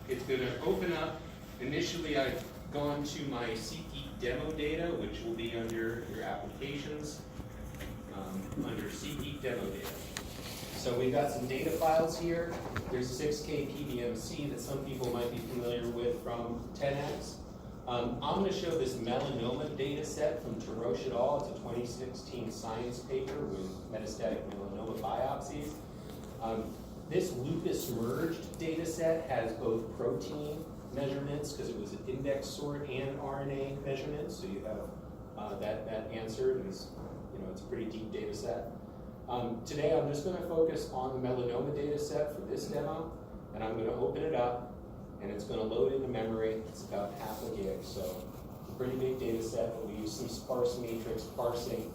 it's going to open up. Initially, I've gone to my seqgek demo data, which will be under your applications, under seqgek demo data. So we've got some data files here. There's 6K PBMC that some people might be familiar with from 10X. I'm going to show this melanoma data set from Tarosh et al. It's a 2016 science paper with metastatic melanoma biopsies. This lupus merged data set has both protein measurements, because it was an index sort, and RNA measurements. So you have that answered, and it's a pretty deep data set. Today I'm just going to focus on the melanoma data set for this demo, and I'm going to open it up, and it's going to load into memory. It's about half a gig, so a pretty big data set, but we use some sparse matrix parsing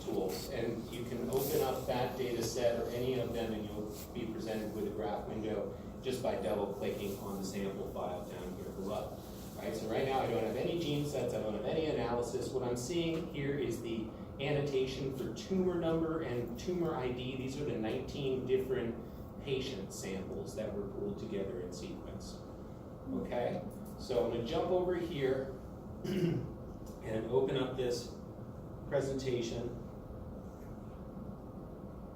tools. And you can open up that data set or any of them, and you'll be presented with a graph window just by double-clicking on the sample file down here below. All right, so right now I don't have any gene sets, I don't have any analysis. What I'm seeing here is the annotation for tumor number and tumor ID. These are the 19 different patient samples that were pulled together in sequence. Okay, so I'm going to jump over here and open up this presentation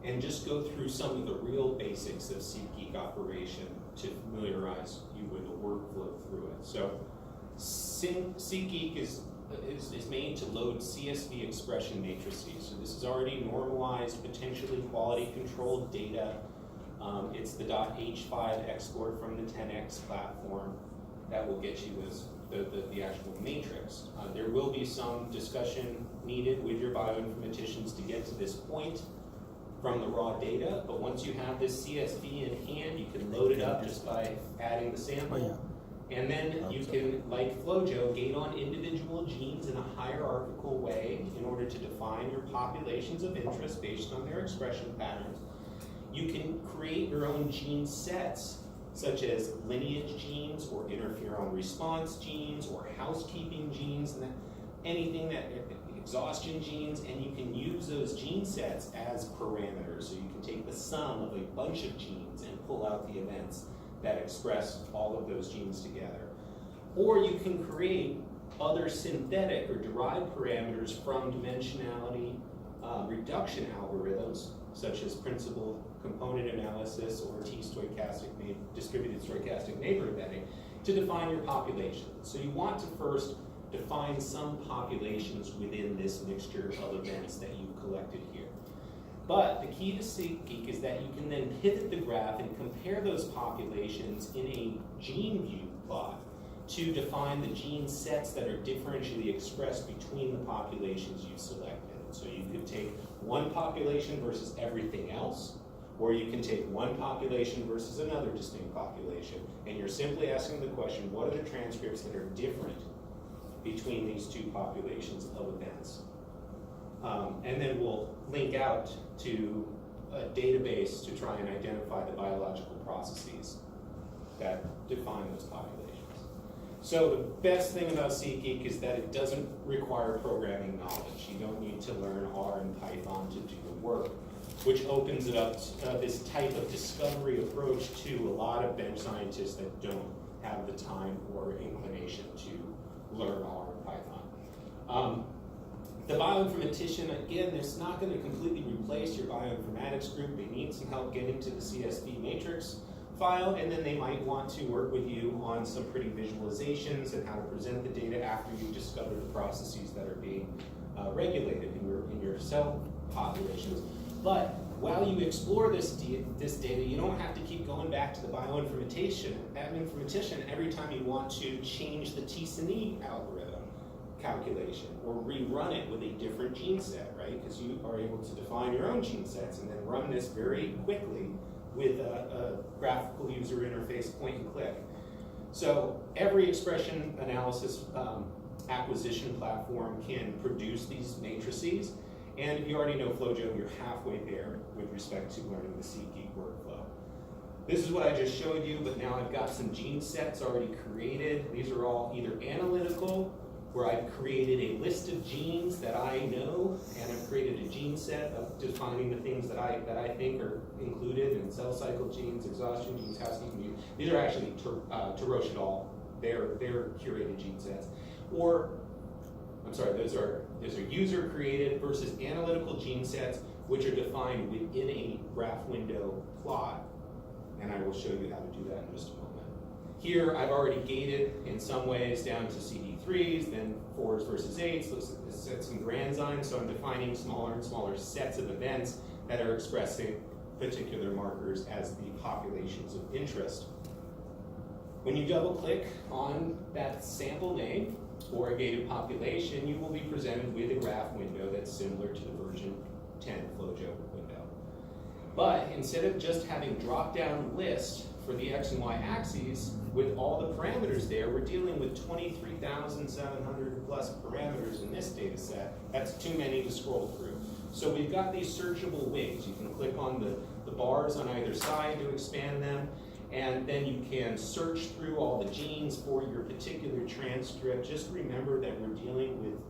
and just go through some of the real basics of seqgek operation to familiarize you with the workflow through it. So seqgek is made to load CSV expression matrices. So this is already normalized, potentially quality controlled data. It's the .h5 export from the 10X platform that will get you the actual matrix. There will be some discussion needed with your bioinformaticians to get to this point from the raw data, but once you have this CSV in hand, you can load it up just by adding the sample. And then you can, like FlowJo, gate on individual genes in a hierarchical way in order to define your populations of interest based on their expression patterns. You can create your own gene sets, such as lineage genes or interferon response genes or housekeeping genes, and anything that exhaustion genes, and you can use those gene sets as parameters. So you can take the sum of a bunch of genes and pull out the events that express all of those genes together. Or you can create other synthetic or derived parameters from dimensionality reduction algorithms, such as principal component analysis or distributed stochastic neighborhood betting, to define your population. So you want to first define some populations within this mixture of events that you've collected here. But the key to seqgek is that you can then pivot the graph and compare those populations in a gene view plot to define the gene sets that are differentially expressed between the populations you've selected. So you could take one population versus everything else, or you can take one population versus another distinct population, and you're simply asking the question, what are the transcripts that are different between these two populations of events? And then we'll link out to a database to try and identify the biological processes that define those populations. So the best thing about seqgek is that it doesn't require programming knowledge. You don't need to learn R and Python to do the work, which opens it up to this type of discovery approach to a lot of bench scientists that don't have the time or inclination to learn R and Python. The bioinformatician, again, it's not going to completely replace your bioinformatics group. They need some help getting to the CSV matrix file, and then they might want to work with you on some pretty visualizations and how to present the data after you discover the processes that are being regulated in your cell populations. But while you explore this data, you don't have to keep going back to the bioinformatician every time you want to change the T-SNE algorithm calculation or rerun it with a different gene set, right? Because you are able to define your own gene sets and then run this very quickly with a graphical user interface point and click. So every expression analysis acquisition platform can produce these matrices, and if you already know FlowJo, you're halfway there with respect to learning the seqgek workflow. This is what I just showed you, but now I've got some gene sets already created. These are all either analytical where I've created a list of genes that I know, and I've created a gene set of defining the things that I think are included in cell cycle genes, exhaustion genes, housekeeping genes. These are actually Tarosh et al. They're curated gene sets. Or, I'm sorry, those are user created versus analytical gene sets, which are defined within a graph window plot. And I will show you how to do that in just a moment. Here, I've already gated in some ways down to CD3s, then 4s versus 8s, let's set some granzymes, so I'm defining smaller and smaller sets of events that are expressing particular markers as the populations of interest. When you double click on that sample name or a gated population, you will be presented with a graph window that's similar to the version 10 FlowJo window. But instead of just having drop-down list for the X and Y axes with all the parameters there, we're dealing with 23,700 plus parameters in this data set. That's too many to scroll through. So we've got these searchable wings. You can click on the bars on either side to expand them, and then you can search through all the genes for your particular transcript. Just remember that we're dealing with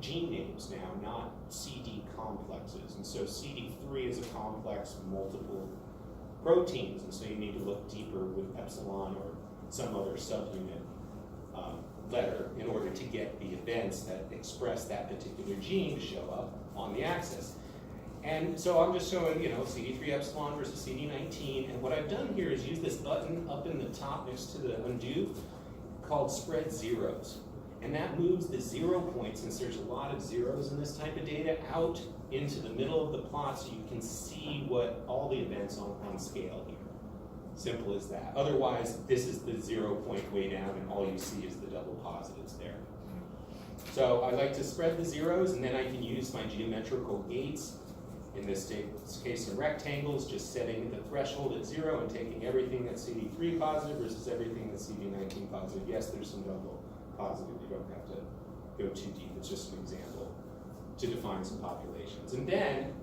gene names now, not CD complexes. And so CD3 is a complex multiple proteins, and so you need to look deeper with epsilon or some other subunit letter in order to get the events that express that particular gene to show up on the axis. And so I'm just showing, CD3 epsilon versus CD19, and what I've done here is use this button up in the top next to the undo called spread zeros. And that moves the 0 points, since there's a lot of zeros in this type of data, out into the middle of the plot so you can see what all the events on scale here. Simple as that. Otherwise, this is the 0 point way down, and all you see is the double positives there. So I like to spread the zeros, and then I can use my geometrical gates, in this case some rectangles, just setting the threshold at 0 and taking everything that's CD3 positive versus everything that's CD19 positive. Yes, there's some double positive, you don't have to go too deep, it's just an example to define some populations. And then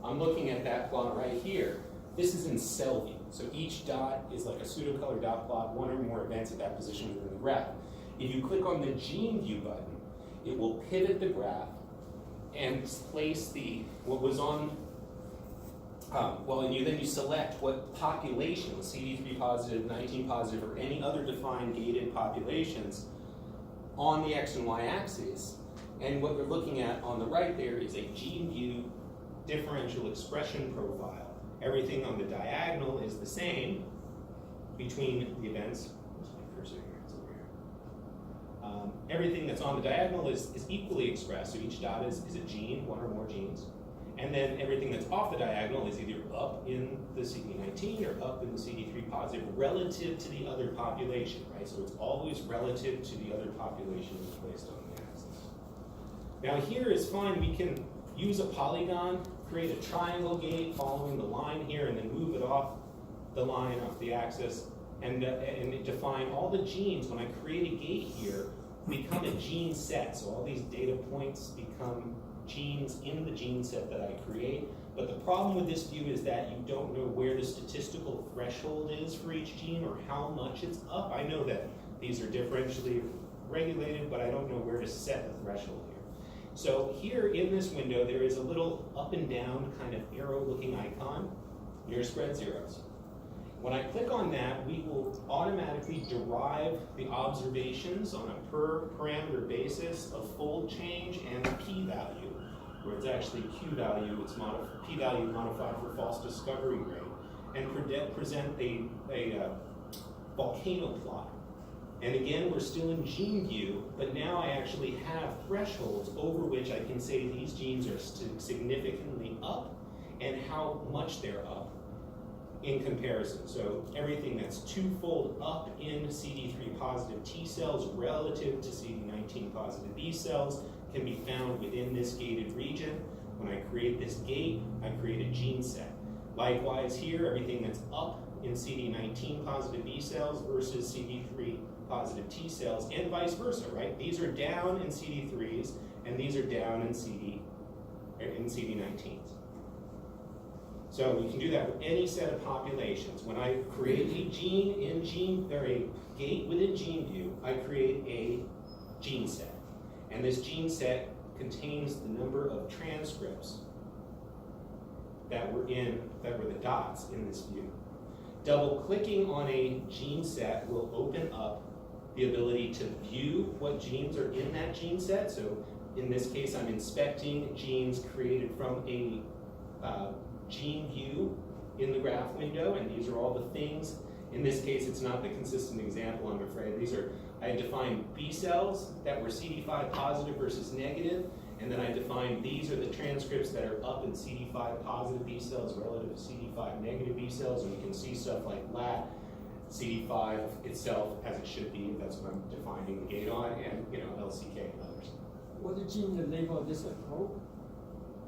I'm looking at that plot right here. This is in cell view, so each dot is like a pseudo-color dot plot, one or more events at that position within the graph. If you click on the gene view button, it will pivot the graph and place what was on, then you select what population, CD3 positive, 19 positive, or any other defined gated populations on the X and Y axes. And what we're looking at on the right there is a gene view differential expression profile. Everything on the diagonal is the same between the events. Where's my cursor here? It's over here. Everything that's on the diagonal is equally expressed. So each dot is a gene, one or more genes. And then everything that's off the diagonal is either up in the CD19 or up in the CD3 positive relative to the other population, right? So it's always relative to the other population that's placed on the axis. Now here is fine. We can use a polygon, create a triangle gate following the line here, and then move it off the line, off the axis, and define all the genes. When I create a gate here, become a gene set. So all these data points become genes in the gene set that I create. But the problem with this view is that you don't know where the statistical threshold is for each gene or how much it's up. I know that these are differentially regulated, but I don't know where to set the threshold here. So here in this window, there is a little up and down kind of arrow looking icon near spread zeros. When I click on that, we will automatically derive the observations on a per parameter basis of fold change and p-value, where it's actually q-value, it's p-value modified for false discovery rate, and present a volcano plot. And again, we're still in gene view, but now I actually have thresholds over which I can say these genes are significantly up and how much they're up in comparison. So everything that's twofold up in CD3 positive T cells relative to CD19 positive B cells can be found within this gated region. When I create this gate, I create a gene set. Likewise here, everything that's up in CD19 positive B cells versus CD3 positive T cells, and vice versa, right? These are down in CD3s, and these are down in CD19s. So we can do that with any set of populations. When I create a gene in gene, or a gate within gene view, I create a gene set. And this gene set contains the number of transcripts that were the dots in this view. Double clicking on a gene set will open up the ability to view what genes are in that gene set. So in this case, I'm inspecting genes created from a gene view in the graph window, and these are all the things. In this case, it's not the consistent example, I'm afraid. I defined B cells that were CD5 positive versus negative, and then I defined these are the transcripts that are up in CD5 positive B cells relative to CD5 negative B cells, and you can see stuff like lat, CD5 itself as it should be, that's what I'm defining the gate on, and LCK and others. What gene the label this probe?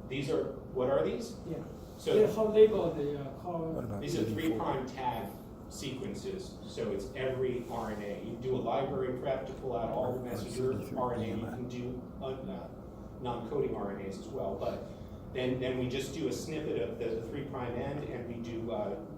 These are, what are these? Yeah. So how label the call? These are 3' tag sequences, so it's every RNA. You do a library prep to pull out all the messenger RNA. You can do non-coding RNAs as well, but then we just do a snippet of the 3' end, and we do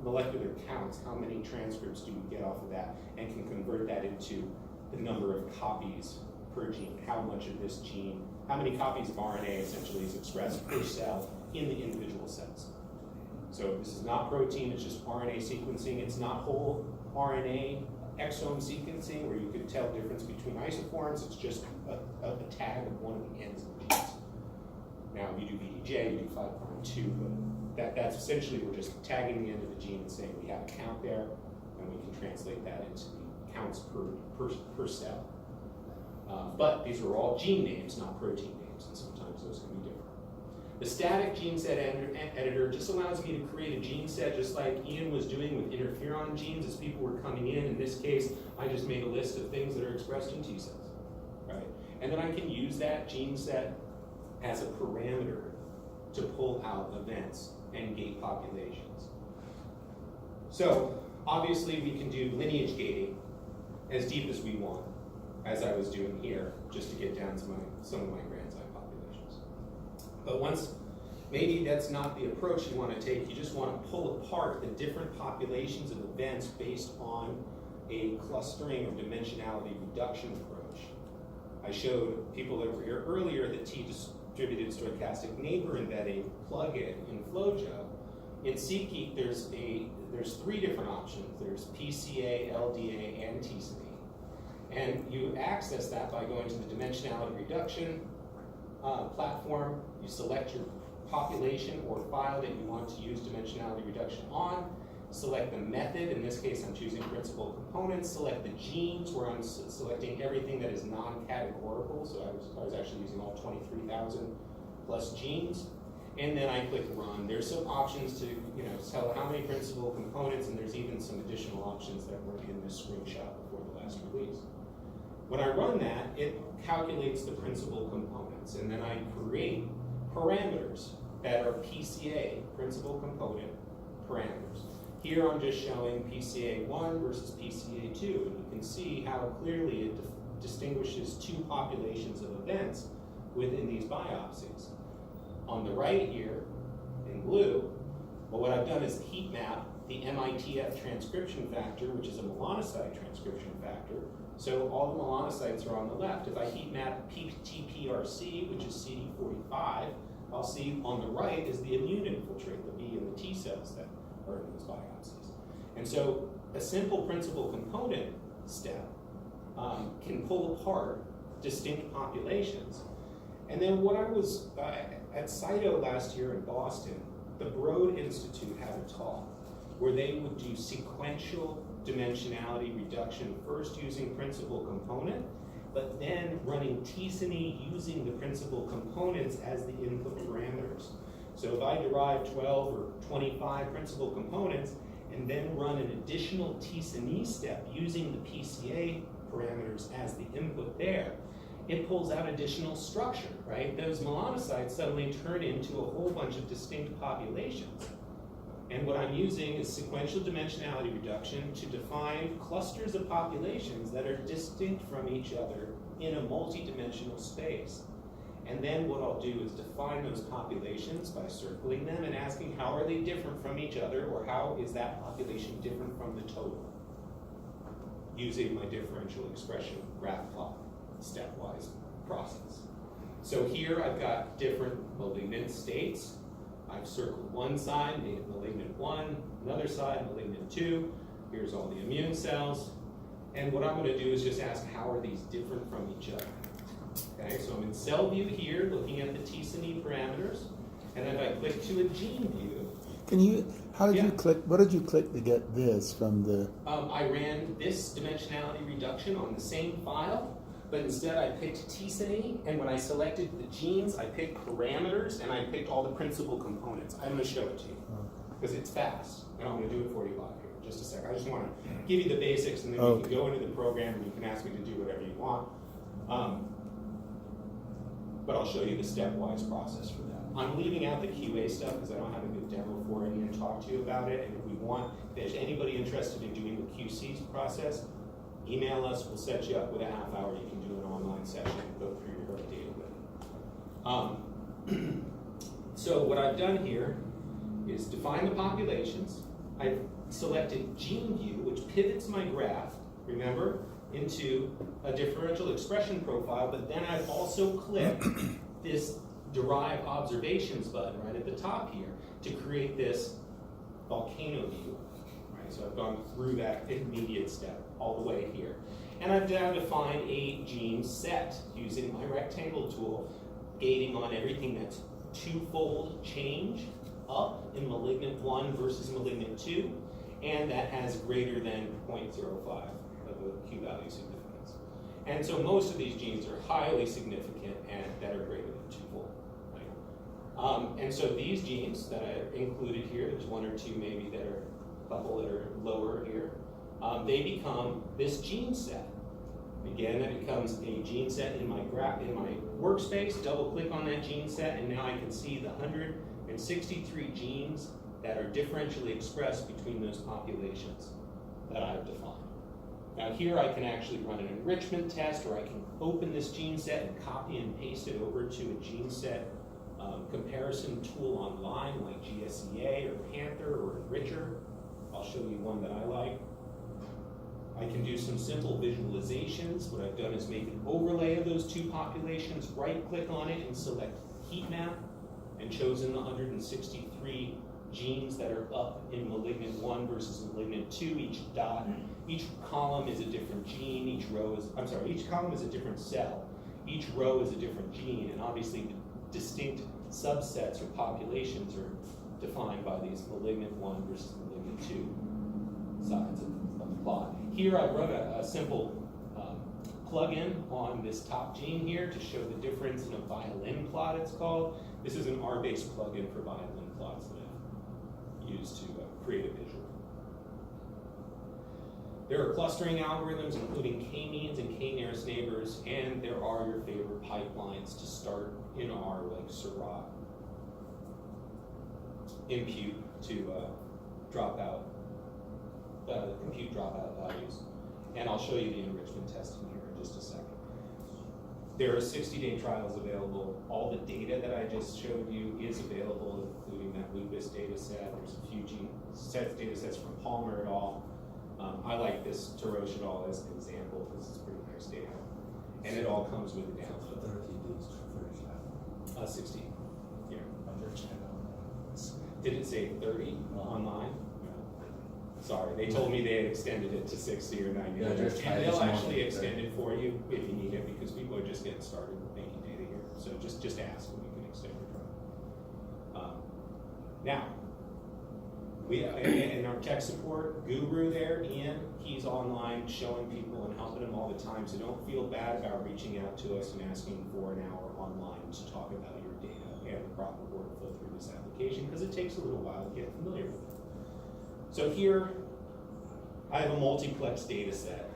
molecular counts. How many transcripts do we get off of that, and can convert that into the number of copies per gene. How much of this gene, how many copies of RNA essentially is expressed per cell in the individual cells. So this is not protein, it's just RNA sequencing. It's not whole RNA exome sequencing where you could tell the difference between isoforms. It's just a tag of one of the ends of the genes. Now, if you do VDJ, you do 5.2, but that's essentially, we're just tagging the end of the gene and saying we have a count there, and we can translate that into the counts per cell. But these are all gene names, not protein names, and sometimes those can be different. The static gene set editor just allows me to create a gene set just like Ian was doing with interferon genes as people were coming in. In this case, I just made a list of things that are expressed in T cells, right? And then I can use that gene set as a parameter to pull out events and gate populations. So obviously we can do lineage gating as deep as we want, as I was doing here, just to get down to some of my granzyme populations. But once, maybe that's not the approach you want to take, you just want to pull apart the different populations of events based on a clustering or dimensionality reduction approach. I showed people over here earlier the T-distributed stochastic neighbor embedding plugin in FlowJo. In seqgek, there's 3 different options. There's PCA, LDA, and TCD. And you access that by going to the dimensionality reduction platform. You select your population or file that you want to use dimensionality reduction on. Select the method. In this case, I'm choosing principal components. Select the genes, where I'm selecting everything that is non-categorical. So I was actually using all 23,000 plus genes. And then I click run. There's some options to tell how many principal components, and there's even some additional options that were in this screenshot before the last release. When I run that, it calculates the principal components, and then I create parameters that are PCA, principal component parameters. Here I'm just showing PCA1 versus PCA2, and you can see how clearly it distinguishes 2 populations of events within these biopsies. On the right here, in blue, what I've done is heat map the MITF transcription factor, which is a melanocyte transcription factor. So all the melanocytes are on the left. If I heat map TPRC, which is CD45, I'll see on the right is the immune infiltrate, the B and the T cells that are in those biopsies. And so a simple principal component step can pull apart distinct populations. And then what I was at Cyto last year in Boston, the Broad Institute had a talk where they would do sequential dimensionality reduction, first using principal component, but then running T-SNE using the principal components as the input parameters. So if I derive 12 or 25 principal components and then run an additional T-SNE step using the PCA parameters as the input there, it pulls out additional structure, right? Those melanocytes suddenly turn into a whole bunch of distinct populations. And what I'm using is sequential dimensionality reduction to define clusters of populations that are distinct from each other in a multi-dimensional space. And then what I'll do is define those populations by circling them and asking how are they different from each other, or how is that population different from the total, using my differential expression graph plot. stepwise process. So here I've got different malignant states. I've circled one side, made it malignant 1, another side, malignant 2. Here's all the immune cells. And what I'm going to do is just ask, how are these different from each other? Okay, so I'm in cell view here, looking at the T-SNE parameters. And then if I click to a gene view. How did you click, what did you click to get this from the? I ran this dimensionality reduction on the same file, but instead I picked T-SNE, and when I selected the genes, I picked parameters, and I picked all the principal components. I'm going to show it to you, because it's fast, and I'm going to do it for you live here in just a second. I just want to give you the basics, and then we can go into the program, and you can ask me to do whatever you want. But I'll show you the stepwise process for that. I'm leaving out the QA stuff because I don't have a good demo for it and talk to you about it. And if there's anybody interested in doing the QC process, email us, we'll set you up with a half hour. You can do an online session and go through your data with it. So what I've done here is define the populations. I've selected gene view, which pivots my graph, remember, into a differential expression profile, but then I've also clicked this derive observations button right at the top here to create this volcano view. Right? So I've gone through that intermediate step all the way here. And I've now defined a gene set using my rectangle tool, gating on everything that's twofold change up in malignant 1 versus malignant 2, and that has greater than 0.05 of a q-value significance. And so most of these genes are highly significant and that are greater than twofold. Right? And so these genes that I included here, there's 1 or 2 maybe that are a couple that are lower here, they become this gene set. Again, that becomes a gene set in my workspace. Double click on that gene set, and now I can see the 163 genes that are differentially expressed between those populations that I've defined. Now here I can actually run an enrichment test, or I can open this gene set and copy and paste it over to a gene set comparison tool online like GSEA or Panther or Enricher. I'll show you one that I like. I can do some simple visualizations. What I've done is make an overlay of those two populations, right click on it and select heat map, and chosen the 163 genes that are up in malignant 1 versus malignant 2. Each column is a different gene, each column is a different cell, each row is a different gene, and obviously the distinct subsets or populations are defined by these malignant 1 versus malignant 2 sides of the plot. Here I run a simple plug-in on this top gene here to show the difference in a violin plot, it's called. This is an R-based plug-in for violin plots that I've used to create a visual. There are clustering algorithms, including k-means and k-nearest neighbors, and there are your favorite pipelines to start in R, like Seurat, impute to compute dropout values. And I'll show you the enrichment testing here in just a second. There are 60-day trials available. All the data that I just showed you is available, including that lupus data set. There's a few data sets from Palmer et al. I like this Tarosh et al. As an example because it's pretty nice data. And it all comes with a download. 60. Yeah. Did it say 30 online? Sorry, they told me they had extended it to 60 or 90. And they'll actually extend it for you if you need it, because people are just getting started with making data here. So just ask and we can extend your trial. Now, in our tech support guru there, Ian, he's online showing people and helping them all the time. So don't feel bad about reaching out to us and asking for an hour online to talk about your data and the proper workflow through this application, because it takes a little while to get familiar with it. So here, I have a multiplex data set.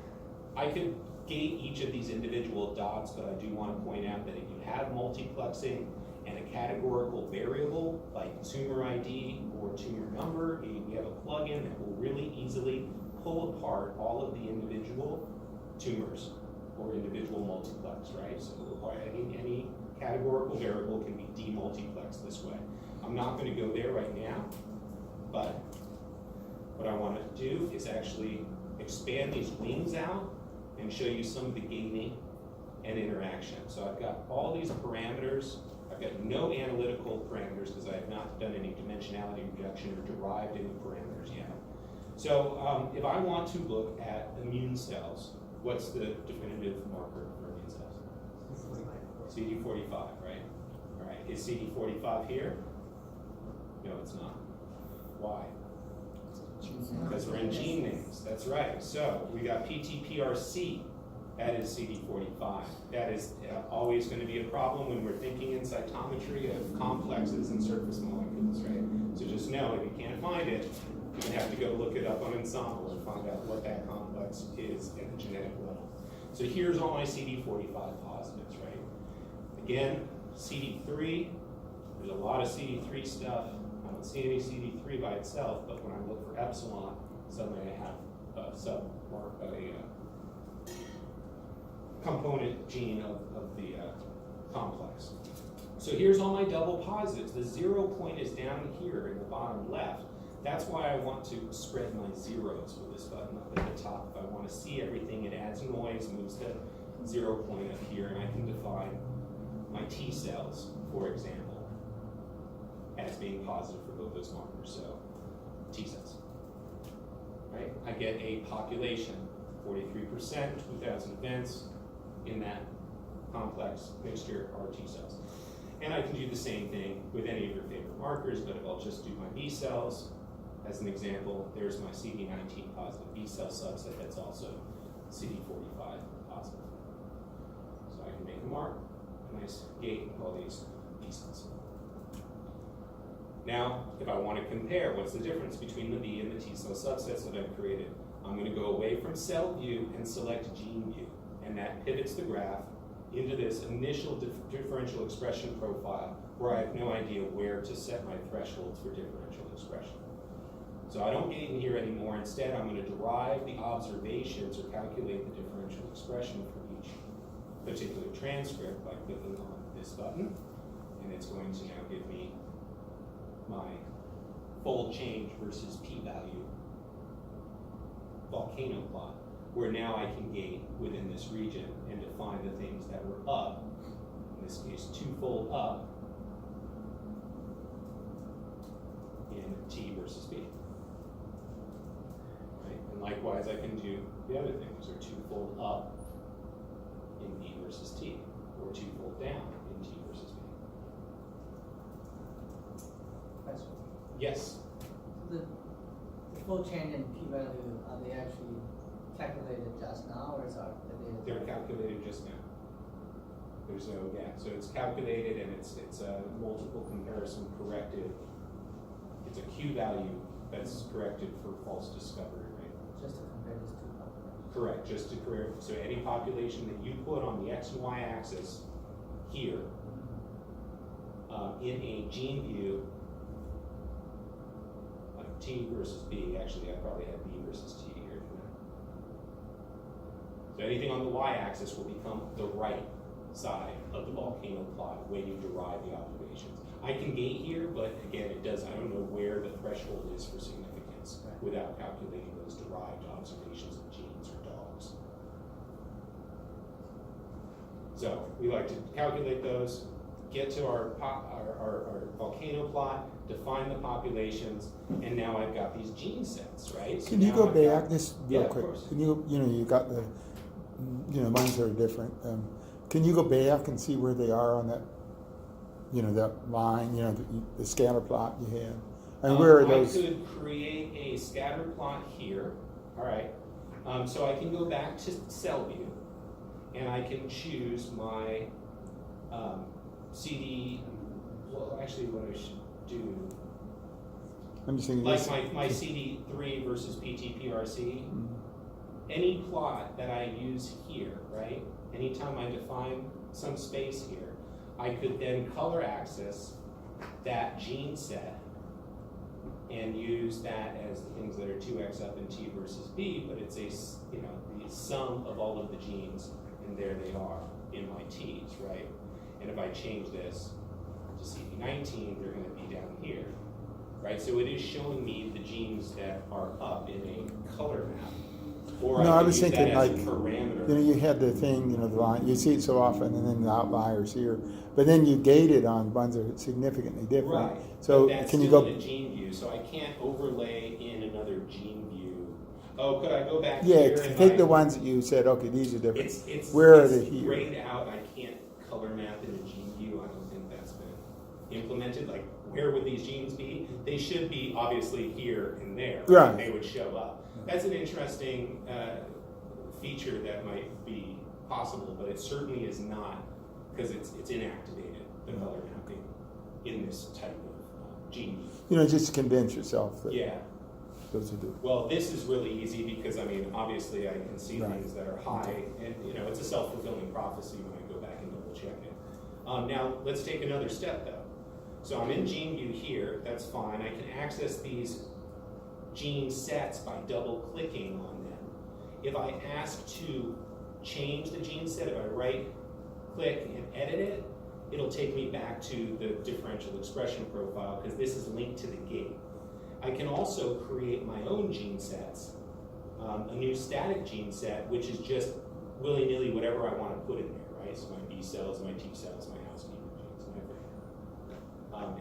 I could gate each of these individual dots, but I do want to point out that if you have multiplexing and a categorical variable like tumor ID or tumor number, we have a plugin that will really easily pull apart all of the individual tumors or individual multiplex, right? So any categorical variable can be demultiplexed this way. I'm not going to go there right now, but what I want to do is actually expand these wings out and show you some of the gating and interaction. So I've got all these parameters. I've got no analytical parameters because I have not done any dimensionality reduction or derived any parameters yet. So if I want to look at immune cells, what's the definitive marker for immune cells? CD45, right? All right, is CD45 here? No, it's not. Why? Because we're in gene names, that's right. So we got PTPRC, that is CD45. That is always going to be a problem when we're thinking in cytometry of complexes and surface molecules, right? So just know if you can't find it, you have to go look it up on Ensemble and find out what that complex is at the genetic level. So here's all my CD45 positives, right? Again, CD3, there's a lot of CD3 stuff. I don't see any CD3 by itself, but when I look for epsilon, suddenly I have a component gene of the complex. So here's all my double positives. The 0 point is down here in the bottom left. That's why I want to spread my zeros with this button up at the top. If I want to see everything, it adds noise, moves the 0 point up here, and I can define my T cells, for example, as being positive for both those markers. So T cells, right? I get a population, 43%, 2,000 events in that complex mixture are T cells. And I can do the same thing with any of your favorite markers, but if I'll just do my B cells, as an example, there's my CD19 positive B cell subset that's also CD45 positive. So I can make a mark, a nice gate of all these B cells. Now, if I want to compare what's the difference between the B and the T cell subsets that I've created, I'm going to go away from cell view and select gene view. And that pivots the graph into this initial differential expression profile where I have no idea where to set my thresholds for differential expression. So I don't gate in here anymore. Instead, I'm going to derive the observations or calculate the differential expression for each particular transcript by clicking on this button. And it's going to now give me my fold change versus p-value volcano plot, where now I can gate within this region and define the things that were up, in this case twofold up, in T versus B. Right? And likewise I can do the other things, or twofold up in B versus T, or twofold down in T versus B. Yes? The full change in p-value, are they actually calculated just now, or are they? They're calculated just now. There's no gap. So it's calculated, and it's a multiple comparison corrected. It's a Q value that's corrected for false discovery rate. Just to compare these two populations. Correct, just to compare. So any population that you put on the X and Y axis here in a gene view, like T versus B, actually I probably have B versus T here. So anything on the y-axis will become the right side of the volcano plot when you derive the observations. I can gate here, but again, I don't know where the threshold is for significance without calculating those derived observations of genes or dogs. So we like to calculate those, get to our volcano plot, define the populations, and now I've got these gene sets, right? So can you now go I've back got, just real quick? Of course. Can you got the, mine's are different. Can you go back and see where they are on that, that line, the scatter plot you had? And where are those? I could create a scatter plot here, all right. So I can go back to cell view, and I can choose my CD, well, actually what I should do, I'm just thinking like my CD3 versus PTPRC, any plot that I use here, right? Anytime I define some space here, I could then color access that gene set and use that as the things that are 2x up in T versus B, but it's the sum of all of the genes, and there they are in my T's, right? And if I change this to CD19, they're going to be down here, right? So it is showing me the genes that are up in a color map. Or No, I I can was use that thinking as like, a parameter. you know, you had the thing, you know, the line, you see it so often, and then the outliers here, but then you gate it on ones that are significantly different. Right, So but that's can you still go? in a gene view, so I can't overlay in another gene view. Oh, could I go back Yeah, here and take the ones that you said, okay, these are different. It's Where are it's they here? grayed out. I can't color map in a gene view. I don't think that's been implemented. Like, where would these genes be? They should be obviously here and there. Right. They would show up. That's an interesting feature that might be possible, but it certainly is not, because it's inactivated, the color mapping in this type of gene view. You know, just to convince yourself that Yeah. those are the. Well, this is really easy because, I mean, obviously I can see Right. things that are high, and, you know, it's a self-fulfilling prophecy when I go back and double check it. Now, let's take another step though. So I'm in gene view here, that's fine. I can access these gene sets by double clicking on them. If I ask to change the gene set, if I right click and edit it, it'll take me back to the differential expression profile because this is linked to the gate. I can also create my own gene sets, a new static gene set, which is just willy-nilly whatever I want to put in there, right? So my B cells, my T cells, my housekeeping genes, and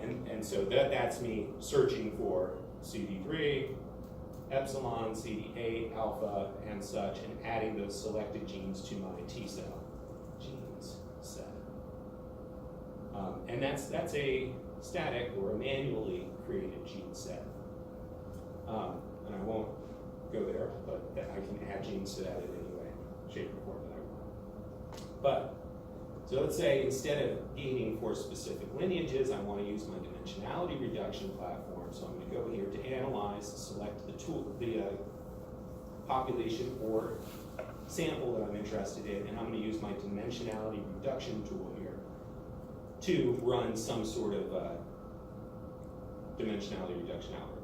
everything. And so that's me searching for CD3, epsilon, CD8, alpha, and such, and adding those selected genes to my T cell genes set. And that's a static or a manually created gene set. And I won't go there, but I can add genes to that in any way, shape, or form that I want. But, so let's say instead of gating for specific lineages, I want to use my dimensionality reduction platform. So I'm going to go here to analyze, select the population or sample that I'm interested in, and I'm going to use my dimensionality reduction tool here to run some sort of dimensionality reduction algorithm.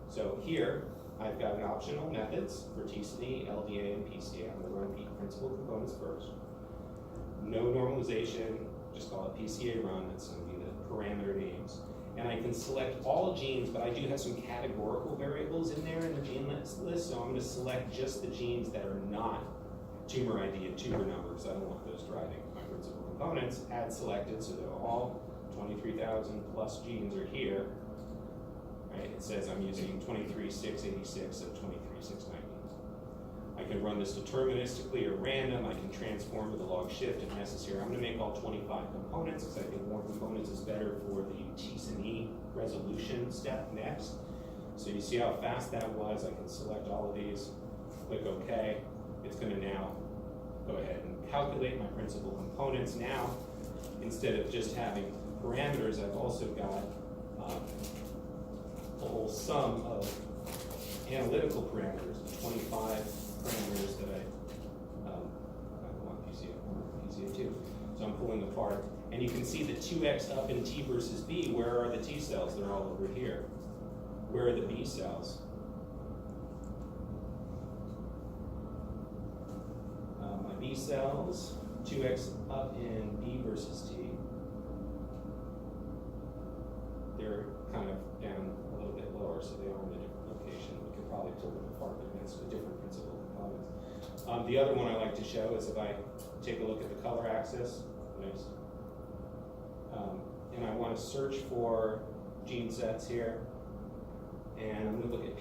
So here, I've got an optional methods for TCD, LDA, and PCA. I'm going to run principal components first. No normalization, just call it PCA run. That's going to be the parameter names. And I can select all genes, but I do have some categorical variables in there in the gene list, so I'm going to select just the genes that are not tumor ID and tumor numbers. I don't want those driving my principal components. Add selected, so they're all 23,000 plus genes are here. Right? It says I'm using 23,686 of 23,690. I can run this deterministically or random. I can transform with a log shift if necessary. I'm going to make all 25 components because I think more components is better for the T/E resolution step next. So you see how fast that was. I can select all of these, click OK. It's going to now go ahead and calculate my principal components. Now, instead of just having parameters, I've also got a whole sum of analytical parameters, 25 parameters that I want PCA2. So I'm pulling apart. And you can see the 2x up in T versus B. Where are the T cells? They're all over here. Where are the B cells? My B cells, 2x up in B versus T. They're kind of down a little bit lower, so they are in a different location. We can probably pull them apart against a different principal components. The other one I like to show is if I take a look at the color axis, nice. And I want to search for gene sets here, and I'm going to look at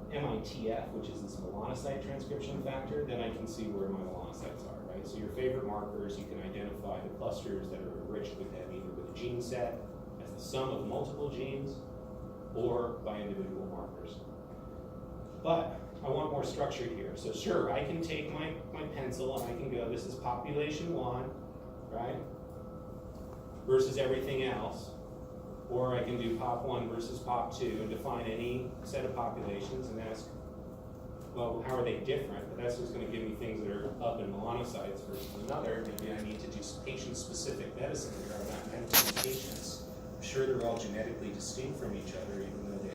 MITF, which is this melanocyte transcription factor, then I can see where my melanocytes are, right? So your favorite markers, you can identify the clusters that are enriched with them, either with a gene set as the sum of multiple genes, or by individual markers. But I want more structure here. So sure, I can take my pencil and I can go, this is population 1, right? Versus everything else. Or I can do pop1 versus pop2 and define any set of populations and ask, well, how are they different? But that's just going to give me things that are up in melanocytes versus another. Maybe I need to do patient-specific medicine. There are not meant to be patients. I'm sure they're all genetically distinct from each other, even though they